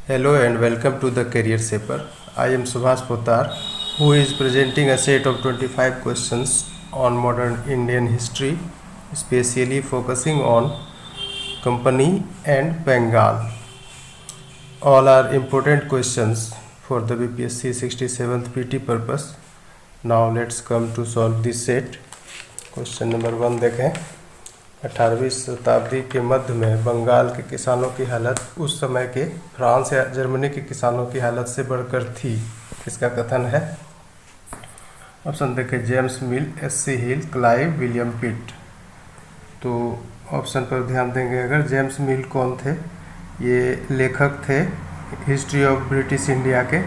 Hello and welcome to the Career Shaper. I am Subhash Potar, who is presenting a set of 25 questions on modern Indian history, especially focusing on Company and Bengal. All are important questions for the BPSC 67th PT purpose. Now let's come to solve this set. Question number 1 देखें। 18वीं शताब्दी के मध्य में बंगाल के किसानों की हालत उस समय के फ्रांस या जर्मनी के किसानों की हालत से बढ़कर थी, इसका कथन है। ऑप्शन देखें, जेम्स मिल, एस.सी. हिल, क्लाइव, विलियम पिट। तो ऑप्शन पर ध्यान देंगे अगर। जेम्स मिल कौन थे? ये लेखक थे हिस्ट्री ऑफ ब्रिटिश इंडिया के,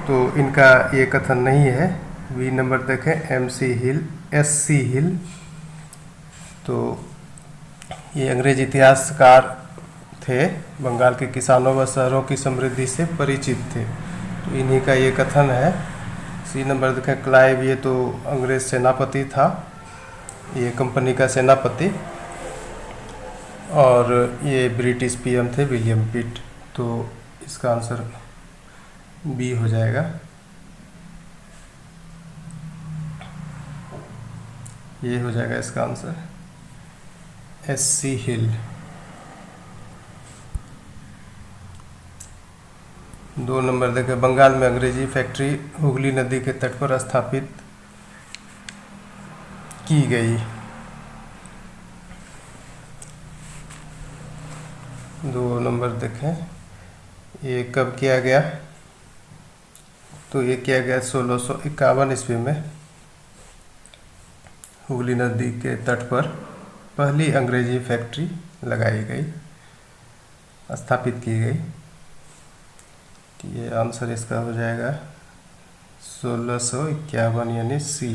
तो इनका ये कथन नहीं है। बी नंबर देखें, एम.सी. हिल, एस.सी. हिल, तो ये अंग्रेज इतिहासकार थे, बंगाल के किसानों व शहरों की समृद्धि से परिचित थे, तो इन्हीं का ये कथन है। सी नंबर देखें, क्लाइव, ये तो अंग्रेज सेनापति था, ये कंपनी का सेनापति, और ये ब्रिटिश पीएम थे विलियम पिट, तो इसका आंसर बी हो जाएगा। ये हो जाएगा इसका आंसर एस.सी. हिल। 2 नंबर देखें, बंगाल में अंग्रेजी फैक्ट्री हुगली नदी के तट पर स्थापित की गई। 2 नंबर देखें, ये कब किया गया? तो ये किया गया 1651 ईस्वी में। हुगली नदी के तट पर पहली अंग्रेजी फैक्ट्री लगाई गई, स्थापित की गई। ये आंसर इसका हो जाएगा 1651 यानी सी।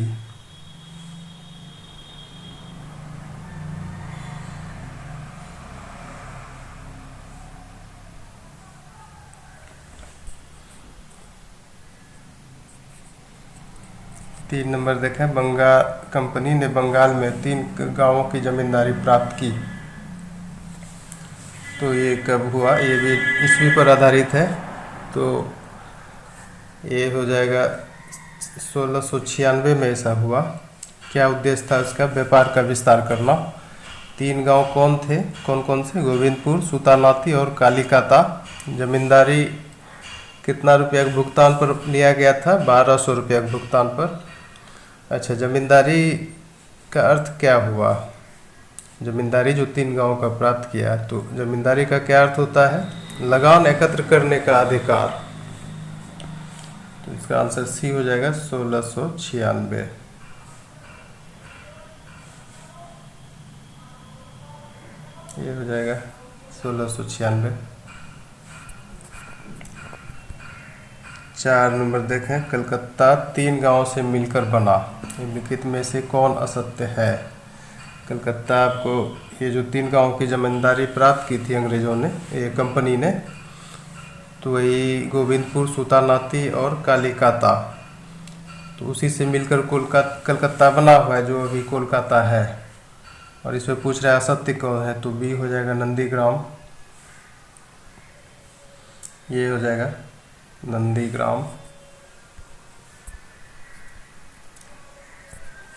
तीन नंबर देखें, बंगाल कंपनी ने बंगाल में 3 गांवों की जमींदारी प्राप्त की, तो ये कब हुआ? ये भी ईस्वी पर आधारित है, तो ये हो जाएगा 1696 में ऐसा हुआ। क्या उद्देश्य था उसका? व्यापार का विस्तार करना। 3 गांव कौन थे, कौन कौन से? गोविंदपुर, सुतानाती और कालिकाता। जमींदारी कितना रुपया के भुगतान पर लिया गया था? 1200 रुपया के भुगतान पर। अच्छा, जमींदारी का अर्थ क्या हुआ? जमींदारी जो 3 गांवों का प्राप्त किया, तो जमींदारी का क्या अर्थ होता है? लगान एकत्र करने का अधिकार, तो इसका आंसर सी हो जाएगा 1696। ये हो जाएगा 1696। 4 नंबर देखें, कलकत्ता 3 गांवों से मिलकर बना, निम्नलिखित में से कौन असत्य है? कलकत्ता आपको ये जो 3 गांवों की जमींदारी प्राप्त की थी अंग्रेजों ने, ये कंपनी ने, तो वही गोविंदपुर, सुतानाती और कालिकाता, तो उसी से मिलकर कलकत्ता बना हुआ है जो अभी कोलकाता है। और इसमें पूछ रहा है असत्य कौन है, तो बी हो जाएगा नंदीग्राम। ये हो जाएगा नंदीग्राम।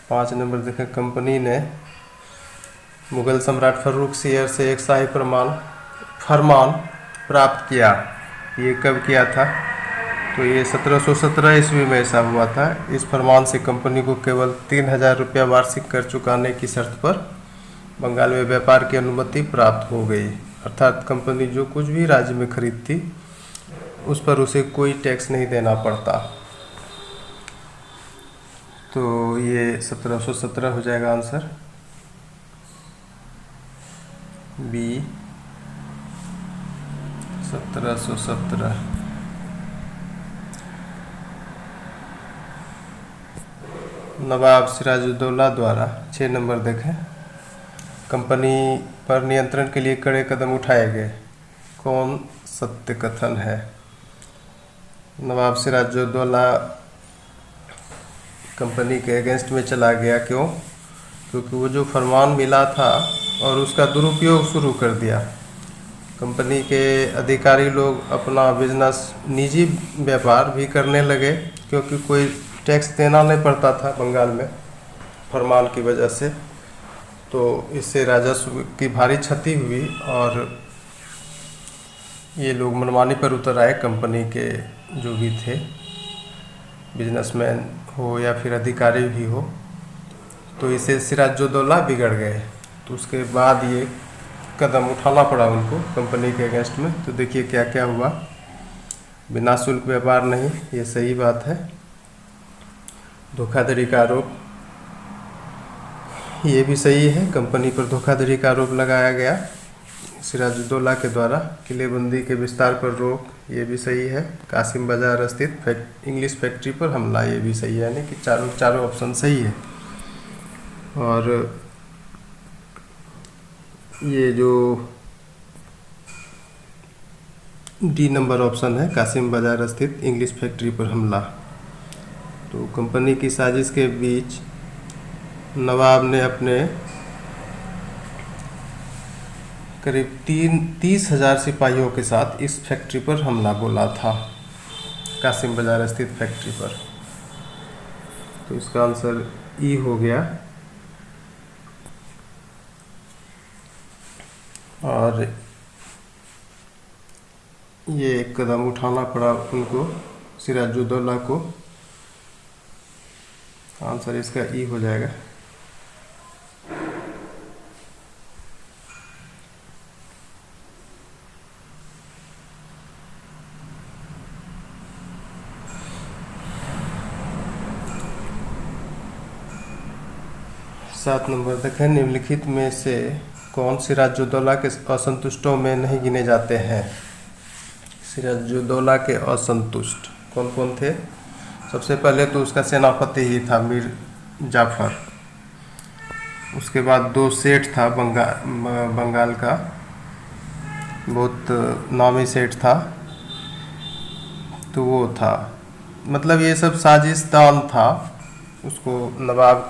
5 नंबर देखें, कंपनी ने मुगल सम्राट फर्रुख सियर से एक शाही फरमान प्राप्त किया, ये कब किया था? तो ये 1717 ईस्वी में ऐसा हुआ था। इस फरमान से कंपनी को केवल 3000 रुपया वार्षिक कर चुकाने की शर्त पर बंगाल में व्यापार की अनुमति प्राप्त हो गई। अर्थात कंपनी जो कुछ भी राज्य में खरीदती उस पर उसे कोई टैक्स नहीं देना पड़ता, तो ये 1717 हो जाएगा आंसर बी 1717। नवाब सिराजुद्दौला द्वारा 6 नंबर देखें, कंपनी पर नियंत्रण के लिए कड़े कदम उठाए गए, कौन सत्य कथन है? नवाब सिराजुद्दौला कंपनी के अगेंस्ट में चला गया, क्यों? क्योंकि वो जो फरमान मिला था और उसका दुरुपयोग शुरू कर दिया। कंपनी के अधिकारी लोग अपना बिजनेस निजी व्यापार भी करने लगे, क्योंकि कोई टैक्स देना नहीं पड़ता था बंगाल में फरमान की वजह से। तो इससे राजस्व की भारी क्षति हुई और ये लोग मनमानी पर उतर आए। कंपनी के जो भी थे, बिजनेसमैन हो या फिर अधिकारी भी हो, तो इसे सिराजुद्दौला बिगड़ गए। तो उसके बाद ये कदम उठाना पड़ा उनको कंपनी के अगेंस्ट में। तो देखिए क्या क्या हुआ। बिना शुल्क व्यापार नहीं, ये सही बात है। धोखाधड़ी का आरोप, ये भी सही है। कंपनी पर धोखाधड़ी का आरोप लगाया गया सिराजुद्दौला के द्वारा। किलेबंदी के विस्तार पर रोक, ये भी सही है। कासिम बाजार स्थित इंग्लिश फैक्ट्री पर हमला, ये भी सही है। यानी कि चारों ऑप्शन सही है। और ये जो डी नंबर ऑप्शन है, कासिम बाजार स्थित इंग्लिश फैक्ट्री पर हमला, तो कंपनी की साजिश के बीच नवाब ने अपने करीब 30,000 सिपाहियों के साथ इस फैक्ट्री पर हमला बोला था, कासिम बाजार स्थित फैक्ट्री पर। तो इसका आंसर ई हो गया। और ये एक कदम उठाना पड़ा उनको, सिराजुद्दौला को। आंसर इसका ई हो जाएगा। सात नंबर देखें, निम्नलिखित में से कौन सिराजुद्दौला के असंतुष्टों में नहीं गिने जाते हैं? सिराजुद्दौला के असंतुष्ट कौन कौन थे? सबसे पहले तो उसका सेनापति ही था मीर जाफर। उसके बाद 2 सेठ था बंगाल का, बहुत नामी सेठ था, तो वो था। मतलब ये सब साजिशदान था। उसको नवाब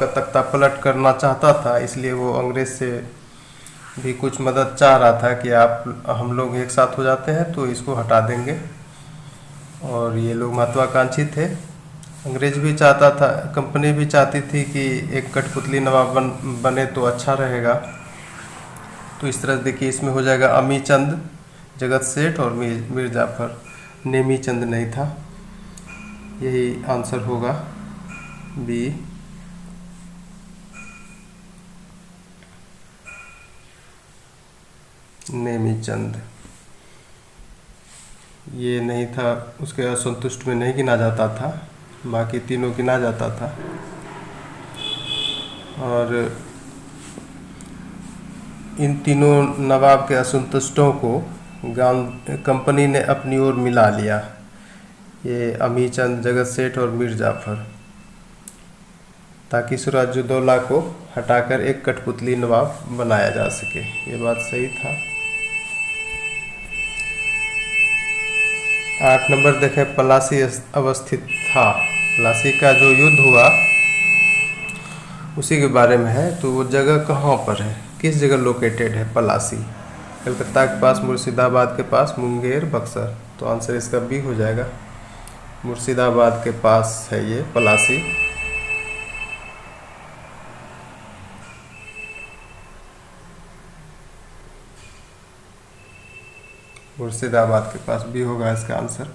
का तख्ता पलट करना चाहता था, इसलिए वो अंग्रेज से भी कुछ मदद चाह रहा था कि हम लोग एक साथ हो जाते हैं तो इसको हटा देंगे। और ये लोग महत्वाकांक्षी थे। अंग्रेज भी चाहता था, कंपनी भी चाहती थी कि एक कठपुतली नवाब बने तो अच्छा रहेगा। तो इस तरह देखिए, इसमें हो जाएगा अमी चंद, जगत सेठ और मीर जाफर। नेमी चंद नहीं था। यही आंसर होगा बी। नेमी चंद ये नहीं था, उसके असंतुष्ट में नहीं गिना जाता था, बाकी तीनों गिना जाता था। और इन तीनों नवाब के असंतुष्टों को कंपनी ने अपनी ओर मिला लिया। ये अमी चंद, जगत सेठ और मीर जाफर, ताकि सिराजुद्दौला को हटाकर एक कठपुतली नवाब बनाया जा सके। ये बात सही था। 8 नंबर देखें, पलासी अवस्थित था। पलासी का जो युद्ध हुआ उसी के बारे में है। तो वो जगह कहाँ पर है, किस जगह लोकेटेड है पलासी? कलकत्ता के पास, मुर्शिदाबाद के पास, मुंगेर, बक्सर। तो आंसर इसका बी हो जाएगा। मुर्शिदाबाद के पास है ये पलासी। मुर्शिदाबाद के पास भी होगा इसका आंसर।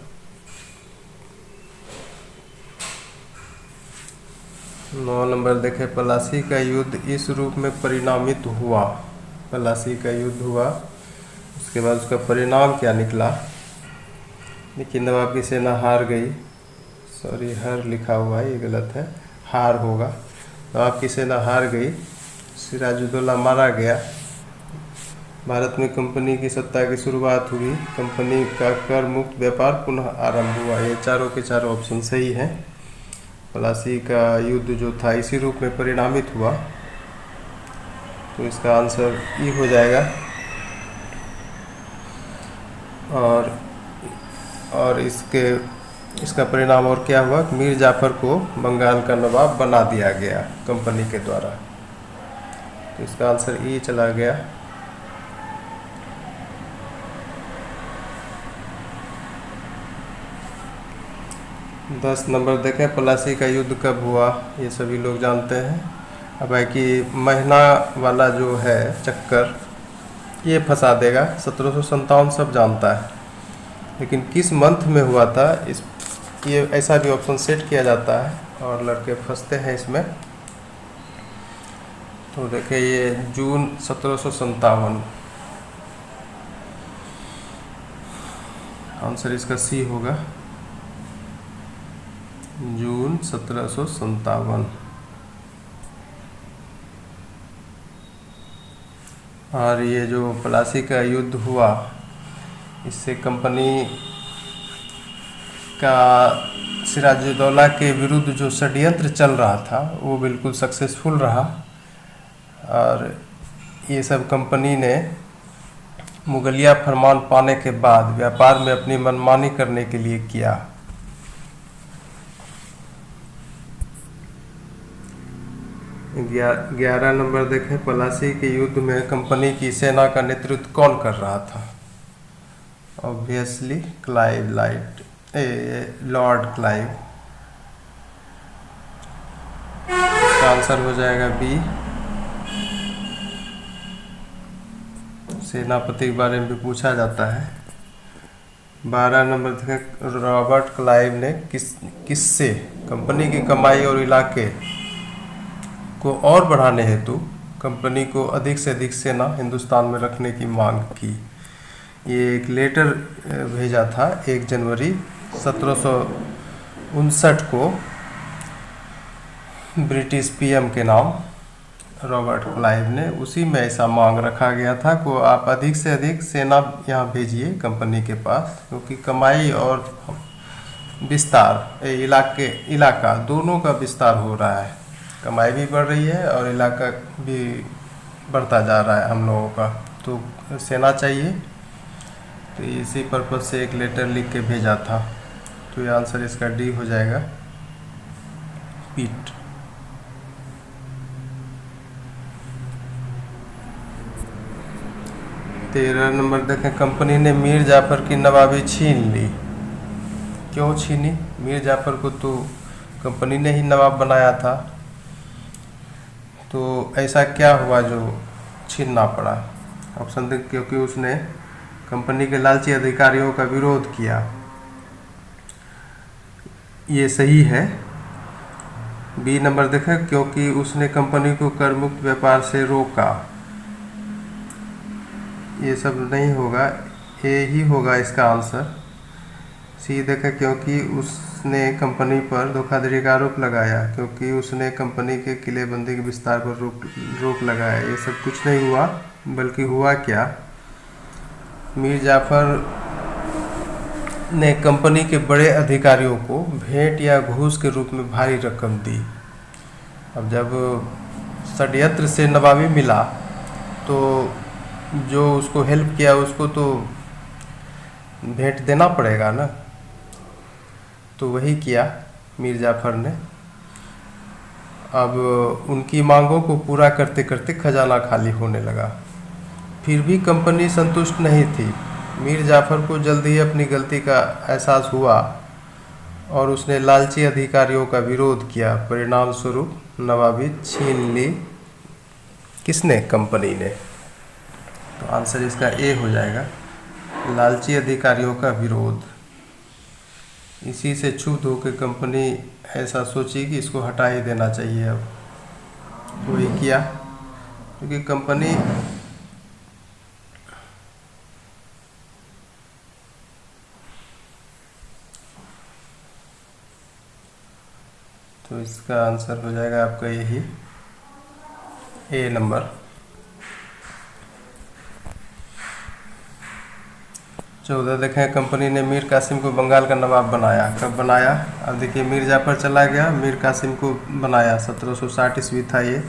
9 नंबर देखें, पलासी का युद्ध इस रूप में परिणामित हुआ। पलासी का युद्ध हुआ, उसके बाद उसका परिणाम क्या निकला? देखिए, नवाब की सेना हार गई। सॉरी, हर लिखा हुआ है, ये गलत है, हार होगा। नवाब की सेना हार गई, सिराजुद्दौला मारा गया। भारत में कंपनी की सत्ता की शुरुआत हुई। कंपनी का कर मुक्त व्यापार पुनः आरंभ हुआ। ये चारों के चारों ऑप्शन सही हैं। पलासी का युद्ध जो था इसी रूप में परिणामित हुआ। तो इसका आंसर ई हो जाएगा। और इसका परिणाम और क्या हुआ? मीर जाफर को बंगाल का नवाब बना दिया गया कंपनी के द्वारा। तो इसका आंसर ई चला गया। 10 नंबर देखें, प्लासी का युद्ध कब हुआ, ये सभी लोग जानते हैं। अब है कि महीना वाला जो है चक्कर, ये फंसा देगा। 1757 सब जानता है, लेकिन किस मंथ में हुआ था, इस ये ऐसा भी ऑप्शन सेट किया जाता है और लड़के फंसते हैं इसमें। तो देखिए ये जून 1757, आंसर इसका सी होगा, जून 1757। और ये जो प्लासी का युद्ध हुआ, इससे कंपनी का सिराजुद्दौला के विरुद्ध जो षड्यंत्र चल रहा था वो बिल्कुल सक्सेसफुल रहा। और ये सब कंपनी ने मुगलिया फरमान पाने के बाद व्यापार में अपनी मनमानी करने के लिए किया। ग्यारह नंबर देखें, प्लासी के युद्ध में कंपनी की सेना का नेतृत्व कौन कर रहा था। Obviously Lord Clive. इसका आंसर हो जाएगा बी। सेनापति के बारे में भी पूछा जाता है। 12 नंबर देखें, रॉबर्ट क्लाइव ने किससे कंपनी की कमाई और इलाके को और बढ़ाने हेतु कंपनी को अधिक से अधिक सेना हिंदुस्तान में रखने की मांग की। ये एक लेटर भेजा था 1 जनवरी 1759 को ब्रिटिश पीएम के नाम रॉबर्ट क्लाइव ने। उसी में ऐसा मांग रखा गया था कि आप अधिक से अधिक सेना यहाँ भेजिए कंपनी के पास, क्योंकि कमाई और विस्तार इलाका दोनों का विस्तार हो रहा है। कमाई भी बढ़ रही है और इलाका भी बढ़ता जा रहा है हम लोगों का, तो सेना चाहिए। तो इसी पर्पज से एक लेटर लिख के भेजा था। तो ये आंसर इसका डी हो जाएगा, पीट। तेरह नंबर देखें, कंपनी ने मीर जाफर की नवाबी छीन ली। क्यों छीनी? मीर जाफर को तो कंपनी ने ही नवाब बनाया था, तो ऐसा क्या हुआ जो छीनना पड़ा? ऑप्शन दें, क्योंकि उसने कंपनी के लालची अधिकारियों का विरोध किया। ये सही है। बी नंबर देखें, क्योंकि उसने कंपनी को कर मुक्त व्यापार से रोका। ये सब नहीं होगा, ए ही होगा इसका आंसर। सी देखें, क्योंकि उसने कंपनी पर धोखाधड़ी का आरोप लगाया, क्योंकि उसने कंपनी के किलेबंदी के विस्तार पर रोक लगाया। ये सब कुछ नहीं हुआ, बल्कि हुआ क्या, मीर जाफर ने कंपनी के बड़े अधिकारियों को भेंट या घूस के रूप में भारी रकम दी। अब जब षड्यंत्र से नवाबी मिला तो जो उसको हेल्प किया उसको तो भेंट देना पड़ेगा ना, तो वही किया मीर जाफर ने। अब उनकी मांगों को पूरा करते करते खजाना खाली होने लगा। फिर भी कंपनी संतुष्ट नहीं थी। मीर जाफर को जल्द ही अपनी गलती का एहसास हुआ और उसने लालची अधिकारियों का विरोध किया। परिणाम स्वरूप नवाबी छीन ली किसने? कंपनी ने। तो आंसर इसका ए हो जाएगा, लालची अधिकारियों का विरोध। इसी से क्षुब्ध होकर कंपनी ऐसा सोची कि इसको हटा ही देना चाहिए। अब वही किया, क्योंकि कंपनी तो इसका आंसर हो जाएगा आपका यही, ए नंबर। 14 देखें, कंपनी ने मीर कासिम को बंगाल का नवाब बनाया। कब बनाया? अब देखिए, मीर जाफर चला गया, मीर कासिम को बनाया। 1760 ईस्वी था ये।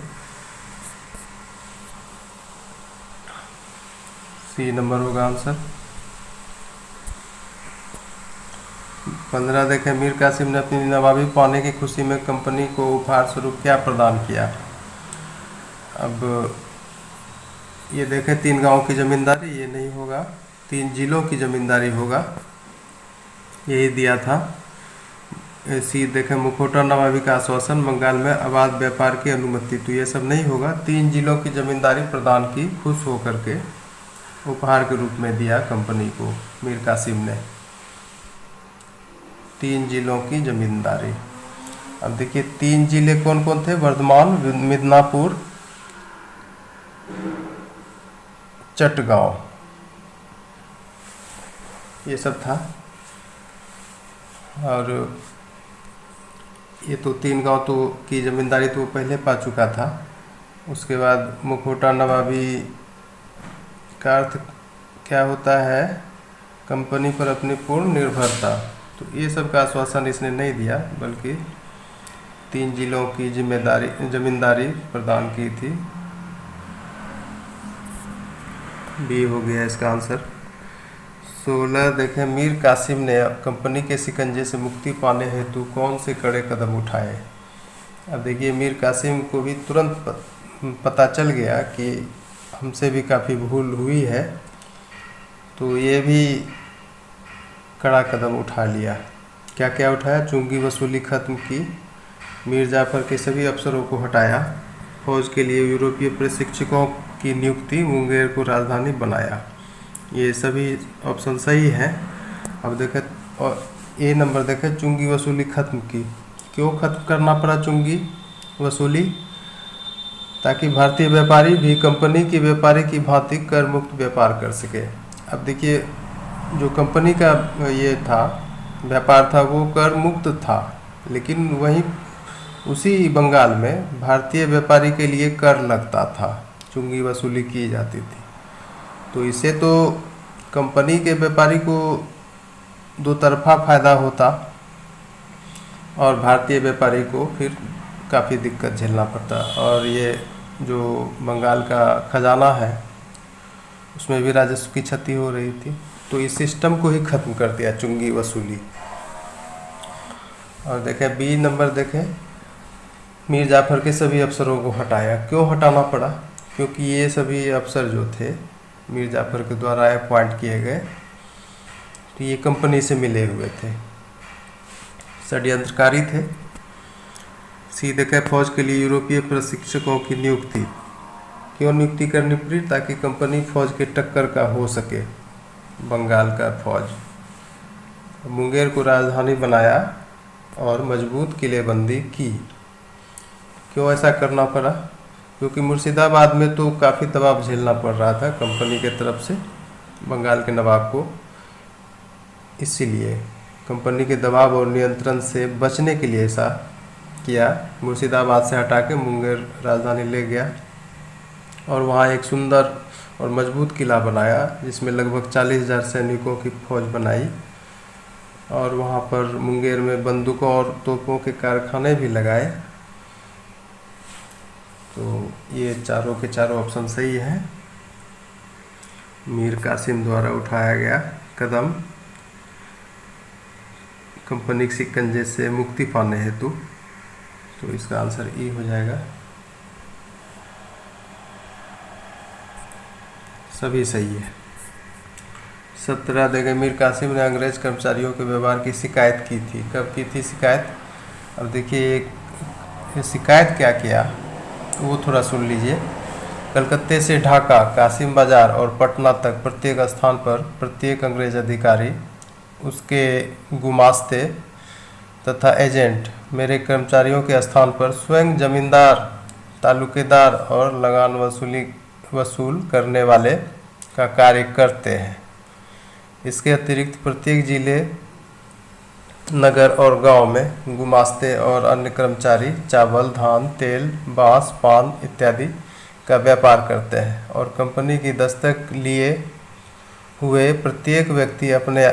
सी नंबर होगा आंसर। 15 देखें, मीर कासिम ने अपनी नवाबी पाने की खुशी में कंपनी को उपहार स्वरूप क्या प्रदान किया। अब ये देखें, 3 गांव की जमींदारी, ये नहीं होगा, 3 जिलों की जमींदारी होगा, यही दिया था। सी देखें मुखौटा नवाबी का आश्वासन, बंगाल में अबाध व्यापार की अनुमति। तो ये सब नहीं होगा। 3 जिलों की जमींदारी प्रदान की, खुश होकर के उपहार के रूप में दिया कंपनी को मीर कासिम ने 3 जिलों की जमींदारी। अब देखिए 3 जिले कौन कौन थे? वर्धमान, मिदनापुर, चटगांव, ये सब था। और ये तो 3 गांव तो की जमींदारी तो पहले पा चुका था। उसके बाद मुखौटा नवाबी का अर्थ क्या होता है? कंपनी पर अपनी पूर्ण निर्भरता। तो ये सब का आश्वासन इसने नहीं दिया, बल्कि 3 जिलों की जमींदारी प्रदान की थी। बी हो गया इसका आंसर। 16 देखें, मीर कासिम ने कंपनी के शिकंजे से मुक्ति पाने हेतु कौन से कड़े कदम उठाए? अब देखिए मीर कासिम को भी तुरंत पता चल गया कि हमसे भी काफ़ी भूल हुई है, तो ये भी कड़ा कदम उठा लिया। क्या क्या उठाया? चुंगी वसूली खत्म की, मीर जाफर के सभी अफसरों को हटाया, फौज के लिए यूरोपीय प्रशिक्षकों की नियुक्ति, मुंगेर को राजधानी बनाया। ये सभी ऑप्शन सही हैं। अब देखें, और ए नंबर देखें, चुंगी वसूली खत्म की। क्यों खत्म करना पड़ा चुंगी वसूली? ताकि भारतीय व्यापारी भी कंपनी के व्यापारी की भांति कर मुक्त व्यापार कर सके। अब देखिए जो कंपनी का ये था व्यापार था वो कर मुक्त था, लेकिन वहीं उसी बंगाल में भारतीय व्यापारी के लिए कर लगता था, चुंगी वसूली की जाती थी। तो इससे तो कंपनी के व्यापारी को दो तरफा फायदा होता और भारतीय व्यापारी को फिर काफ़ी दिक्कत झेलना पड़ता। और ये जो बंगाल का खजाना है उसमें भी राजस्व की क्षति हो रही थी। तो इस सिस्टम को ही ख़त्म कर दिया, चुंगी वसूली। और देखें बी नंबर देखें, मीर जाफर के सभी अफसरों को हटाया। क्यों हटाना पड़ा? क्योंकि ये सभी अफसर जो थे मीर जाफर के द्वारा अपॉइंट किए गए, तो ये कंपनी से मिले हुए थे, षड्यंत्रकारी थे। सी देखें, फौज के लिए यूरोपीय प्रशिक्षकों की नियुक्ति। क्यों नियुक्ति करनी पड़ी? ताकि कंपनी फौज के टक्कर का हो सके, बंगाल का फौज। मुंगेर को राजधानी बनाया और मजबूत किलेबंदी की। क्यों ऐसा करना पड़ा? क्योंकि मुर्शिदाबाद में तो काफ़ी दबाव झेलना पड़ रहा था कंपनी के तरफ से बंगाल के नवाब को। इसीलिए कंपनी के दबाव और नियंत्रण से बचने के लिए ऐसा किया। मुर्शिदाबाद से हटा के मुंगेर राजधानी ले गया और वहाँ एक सुंदर और मजबूत किला बनाया, जिसमें लगभग 40,000 सैनिकों की फौज बनाई। और वहाँ पर मुंगेर में बंदूकों और तोपों के कारखाने भी लगाए। तो ये चारों के चारों ऑप्शन सही हैं। मीर कासिम द्वारा उठाया गया कदम कंपनी के शिकंजे से मुक्ति पाने हेतु, तो इसका आंसर ई हो जाएगा। सभी सही है। 17 देखें, मीर कासिम ने अंग्रेज कर्मचारियों के व्यवहार की शिकायत की थी। कब की थी शिकायत? अब देखिए शिकायत क्या किया वो थोड़ा सुन लीजिए। कलकत्ते से ढाका, कासिम बाजार और पटना तक प्रत्येक स्थान पर प्रत्येक अंग्रेज अधिकारी, उसके गुमास्ते तथा एजेंट मेरे कर्मचारियों के स्थान पर स्वयं जमींदार, तालुकेदार और लगान वसूल करने वाले का कार्य करते हैं। इसके अतिरिक्त प्रत्येक जिले, नगर और गांव में गुमास्ते और अन्य कर्मचारी चावल, धान, तेल, बांस, पान इत्यादि का व्यापार करते हैं। और कंपनी की दस्तक लिए हुए प्रत्येक व्यक्ति अपने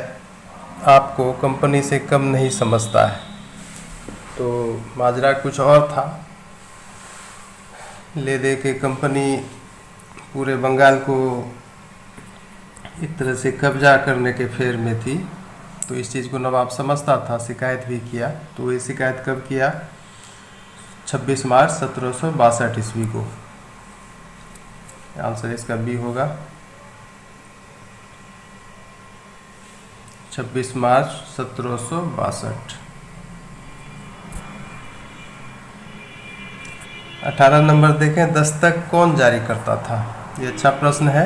आप को कंपनी से कम नहीं समझता है। तो माजरा कुछ और था। ले दे के कंपनी पूरे बंगाल को एक तरह से कब्जा करने के फेर में थी। तो इस चीज़ को नवाब समझता था, शिकायत भी किया। तो ये शिकायत कब किया? 26 मार्च 1762 ईस्वी को। आंसर इसका बी होगा। 26 मार्च 1762। 18 नंबर देखें, दस्तक कौन जारी करता था? ये अच्छा प्रश्न है।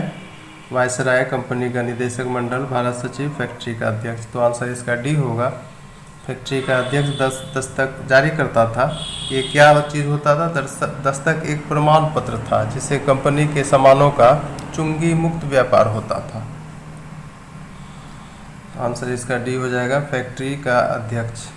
वायसराय, कंपनी का निदेशक मंडल, भारत सचिव, फैक्ट्री का अध्यक्ष। तो आंसर इसका डी होगा। फैक्ट्री का अध्यक्ष दस्तक जारी करता था। ये क्या चीज़ होता था? दस्तक एक प्रमाण पत्र था जिससे कंपनी के सामानों का चुंगी मुक्त व्यापार होता था। आंसर इसका डी हो जाएगा, फैक्ट्री का अध्यक्ष।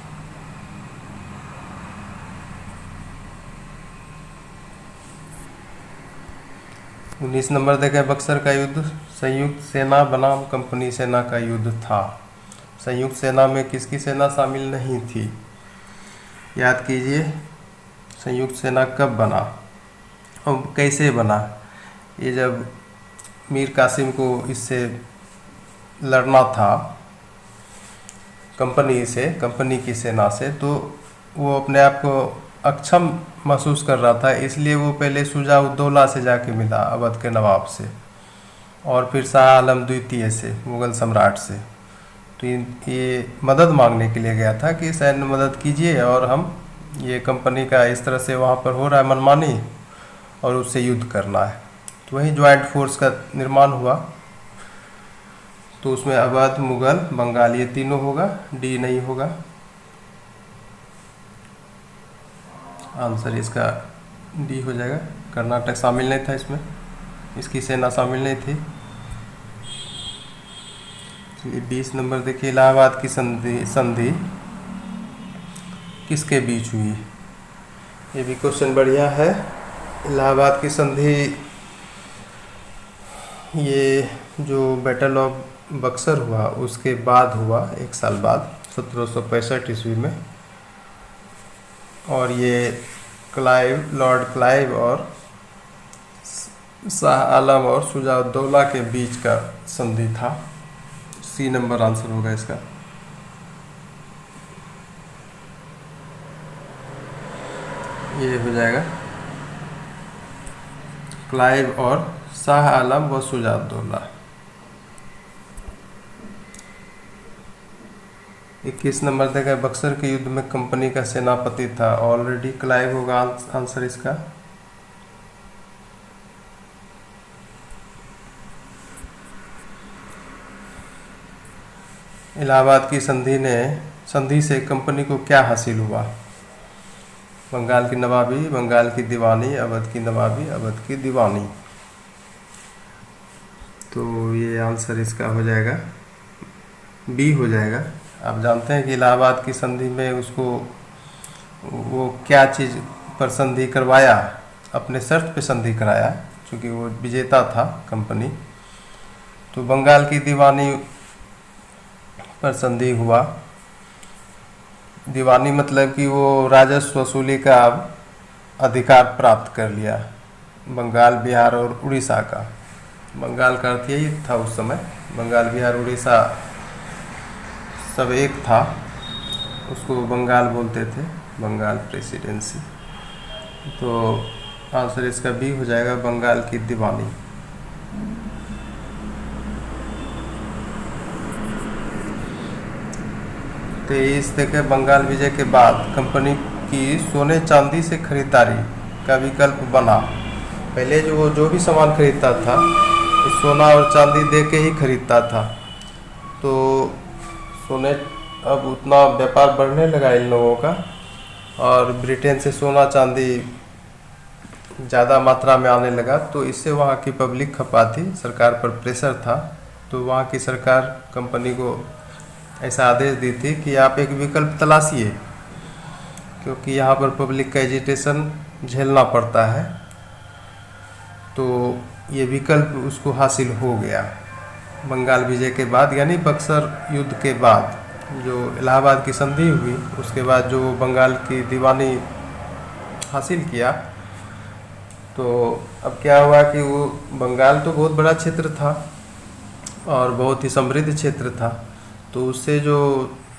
उन्नीस नंबर देखें, बक्सर का युद्ध संयुक्त सेना बनाम कंपनी सेना का युद्ध था। संयुक्त सेना में किसकी सेना शामिल नहीं थी? याद कीजिए, संयुक्त सेना कब बना और कैसे बना? ये जब मीर कासिम को इससे लड़ना था कंपनी की सेना से, तो वो अपने आप को अक्षम महसूस कर रहा था, इसलिए वो पहले शुजा उद्दौला से जाके मिला, अवध के नवाब से, और फिर शाह आलम द्वितीय से, मुग़ल सम्राट से। तो ये मदद मांगने के लिए गया था कि सैन्य मदद कीजिए, और हम ये कंपनी का इस तरह से वहाँ पर हो रहा है मनमानी, और उससे युद्ध करना है। तो वही ज्वाइंट फोर्स का निर्माण हुआ। तो उसमें अवध, मुग़ल, बंगाल ये तीनों होगा, डी नहीं होगा। आंसर इसका डी हो जाएगा। कर्नाटक शामिल नहीं था इसमें, इसकी सेना शामिल नहीं थी। चलिए 20 नंबर देखिए, इलाहाबाद की संधि किसके बीच हुई? ये भी क्वेश्चन बढ़िया है। इलाहाबाद की संधि, ये जो बैटल ऑफ बक्सर हुआ उसके बाद हुआ, 1 साल बाद, 1765 ईस्वी में। और ये लॉर्ड क्लाइव और शाह आलम और शुजा-उद-दौला के बीच का संधि था। सी नंबर आंसर होगा इसका। ये हो जाएगा क्लाइव और शाह आलम व शुजा-उद-दौला। 21 नंबर देखा, बक्सर के युद्ध में कंपनी का सेनापति था। ऑलरेडी क्लाइव होगा आंसर इसका। इलाहाबाद की संधि से कंपनी को क्या हासिल हुआ? बंगाल की नवाबी, बंगाल की दीवानी, अवध की नवाबी, अवध की दीवानी। तो ये आंसर इसका हो जाएगा, बी हो जाएगा। आप जानते हैं कि इलाहाबाद की संधि में उसको वो क्या चीज़ पर संधि करवाया? अपने शर्त पे संधि कराया, क्योंकि वो विजेता था कंपनी। तो बंगाल की दीवानी पर संधि हुआ। दीवानी मतलब कि वो राजस्व वसूली का अधिकार प्राप्त कर लिया, बंगाल, बिहार और उड़ीसा का। बंगाल का अर्थ यही था उस समय, बंगाल, बिहार, उड़ीसा सब एक था, उसको बंगाल बोलते थे, बंगाल प्रेसिडेंसी। तो आंसर इसका बी हो जाएगा, बंगाल की दीवानी। तेईस देखे, बंगाल विजय के बाद कंपनी की सोने चांदी से खरीदारी का विकल्प बना। पहले जो भी सामान खरीदता था तो सोना और चांदी दे के ही खरीदता था। तो सोने, अब उतना व्यापार बढ़ने लगा इन लोगों का, और ब्रिटेन से सोना चांदी ज़्यादा मात्रा में आने लगा, तो इससे वहाँ की पब्लिक खपाती, सरकार पर प्रेशर था। तो वहाँ की सरकार कंपनी को ऐसा आदेश दी थी कि आप एक विकल्प तलाशिए, क्योंकि यहाँ पर पब्लिक का एजिटेशन झेलना पड़ता है। तो ये विकल्प उसको हासिल हो गया बंगाल विजय के बाद, यानी बक्सर युद्ध के बाद जो इलाहाबाद की संधि हुई, उसके बाद जो बंगाल की दीवानी हासिल किया। तो अब क्या हुआ कि वो बंगाल तो बहुत बड़ा क्षेत्र था और बहुत ही समृद्ध क्षेत्र था, तो उससे जो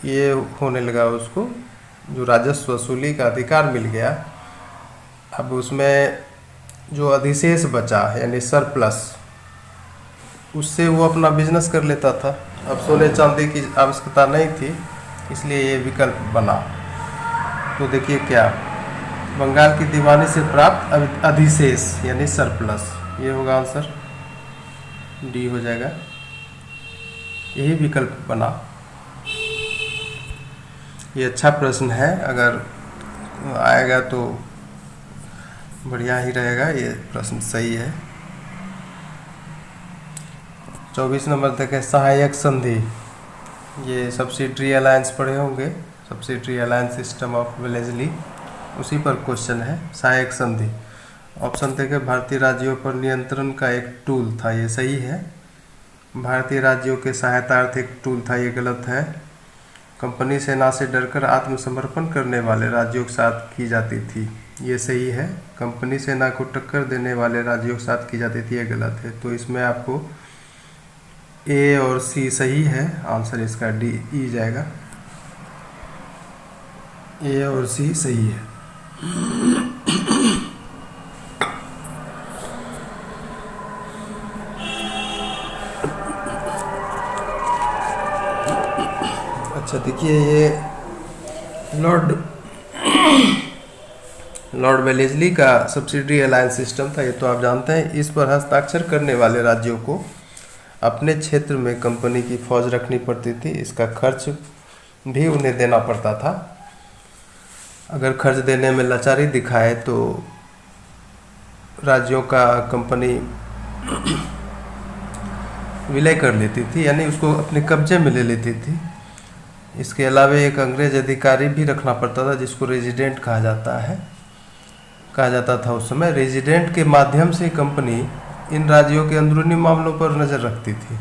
ये होने लगा, उसको जो राजस्व वसूली का अधिकार मिल गया। अब उसमें जो अधिशेष बचा यानी सरप्लस, उससे वो अपना बिजनेस कर लेता था। अब सोने चांदी की आवश्यकता नहीं थी, इसलिए ये विकल्प बना। तो देखिए क्या, बंगाल की दीवानी से प्राप्त अधिशेष यानी सरप्लस, ये होगा आंसर, डी हो जाएगा, यही विकल्प बना। ये अच्छा प्रश्न है, अगर आएगा तो बढ़िया ही रहेगा, ये प्रश्न सही है। 24 नंबर देखें, सहायक संधि, ये सब्सिडरी अलायंस पढ़े होंगे, subsidiary alliance system of Wellesley, उसी पर क्वेश्चन है, सहायक संधि। ऑप्शन देखें, भारतीय राज्यों पर नियंत्रण का एक टूल था, ये सही है। भारतीय राज्यों के सहायतार्थ एक टूल था, ये गलत है। कंपनी सेना से डरकर आत्मसमर्पण करने वाले राज्यों के साथ की जाती थी, ये सही है। कंपनी सेना को टक्कर देने वाले राज्यों के साथ की जाती थी, ये गलत है। तो इसमें आपको ए और सी सही है, आंसर इसका डी ई जाएगा, ए और सी सही है। अच्छा देखिए, ये लॉर्ड वेलेस्ली का सब्सिडरी अलायंस सिस्टम था, ये तो आप जानते हैं। इस पर हस्ताक्षर करने वाले राज्यों को अपने क्षेत्र में कंपनी की फौज रखनी पड़ती थी, इसका खर्च भी उन्हें देना पड़ता था। अगर खर्च देने में लाचारी दिखाए तो राज्यों का कंपनी विलय कर लेती थी, यानी उसको अपने कब्जे में ले लेती थी। इसके अलावा एक अंग्रेज अधिकारी भी रखना पड़ता था, जिसको रेजिडेंट कहा जाता था उस समय। रेजिडेंट के माध्यम से कंपनी इन राज्यों के अंदरूनी मामलों पर नज़र रखती थी,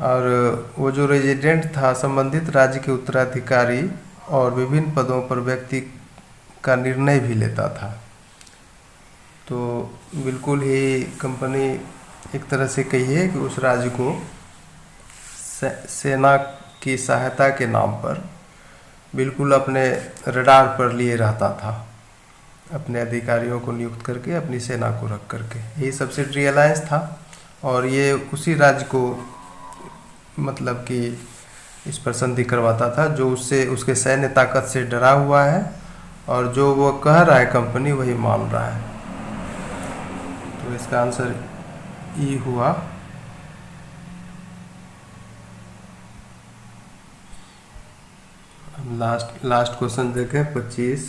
और वो जो रेजिडेंट था संबंधित राज्य के उत्तराधिकारी और विभिन्न पदों पर व्यक्ति का निर्णय भी लेता था। तो बिल्कुल ही कंपनी एक तरह से कहिए कि उस राज्य को सेना की सहायता के नाम पर बिल्कुल अपने रडार पर लिए रहता था, अपने अधिकारियों को नियुक्त करके, अपनी सेना को रख करके। यही सब्सिडरी अलायंस था, और ये उसी राज्य को मतलब कि इस पर संधि करवाता था जो उससे, उसके सैन्य ताकत से डरा हुआ है, और जो वो कह रहा है कंपनी वही मान रहा है। तो इसका आंसर ई हुआ। लास्ट क्वेश्चन देखें, 25।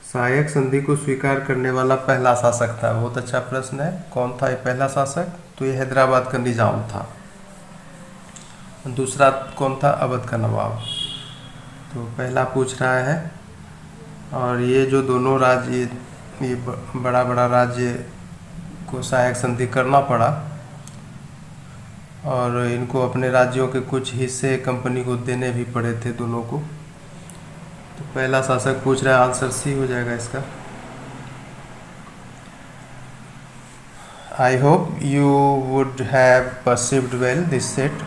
सहायक संधि को स्वीकार करने वाला पहला शासक था, बहुत अच्छा प्रश्न है। कौन था ये पहला शासक? तो ये हैदराबाद का निजाम था। दूसरा कौन था? अवध का नवाब। तो पहला पूछ रहा है, और ये जो दोनों राज्य, ये बड़ा बड़ा राज्य को सहायक संधि करना पड़ा, और इनको अपने राज्यों के कुछ हिस्से कंपनी को देने भी पड़े थे दोनों को। तो पहला शासक पूछ रहा है, आंसर सी हो जाएगा इसका। I hope you would have perceived well this set.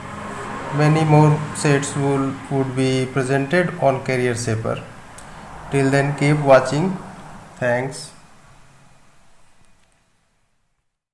Many more sets would be presented on Career Shaper. Till then, keep watching. Thanks.